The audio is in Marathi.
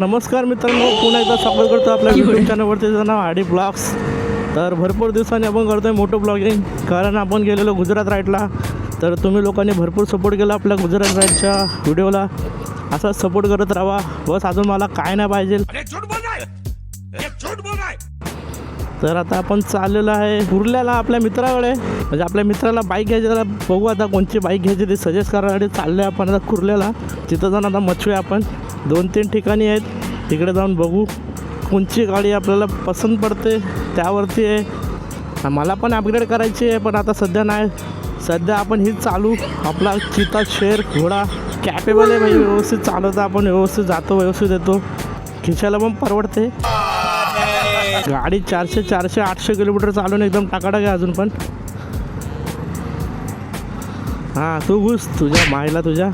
नमस्कार मित्रांनो, पुन्हा एकदा स्वागत करतो आपल्या यूट्यूब चॅनलवरती. त्याचं नाव आडी ब्लॉग्स. तर भरपूर दिवसांनी आपण करतो आहे मोठं ब्लॉगिंग, कारण आपण गेलेलो गुजरात राईडला. तर तुम्ही लोकांनी भरपूर सपोर्ट केला आपल्या गुजरात राईडच्या व्हिडिओला. असाच सपोर्ट करत राहा. बस अजून मला काय नाही पाहिजे. तर आता आपण चाललेलो आहे कुर्ल्याला आपल्या मित्राकडे. म्हणजे आपल्या मित्राला बाईक घ्यायची, त्याला बघू आता कोणची बाईक घ्यायची ते सजेस्ट करण्यासाठी चालले आपण आता कुर्ल्याला. तिथं जाऊन आता मच्छी आपण 2-3 ठिकाणी आहेत, तिकडे जाऊन बघू कोणची गाडी आपल्याला पसंत पडते त्यावरती आहे. मला पण अपग्रेड करायची आहे, पण आता सध्या नाही. सध्या आपण ही चालू आपला चिता शेर घोडा कॅपेबल आहे भाई. व्यवस्थित चालवता आपण, व्यवस्थित जातो, व्यवस्थित येतो, खिशाला पण परवडते. गाडी 400-800 किलोमीटर चालवून एकदम टाकाटाक आहे अजून पण. हां, तू घुस तुझ्या मायला तुझ्या.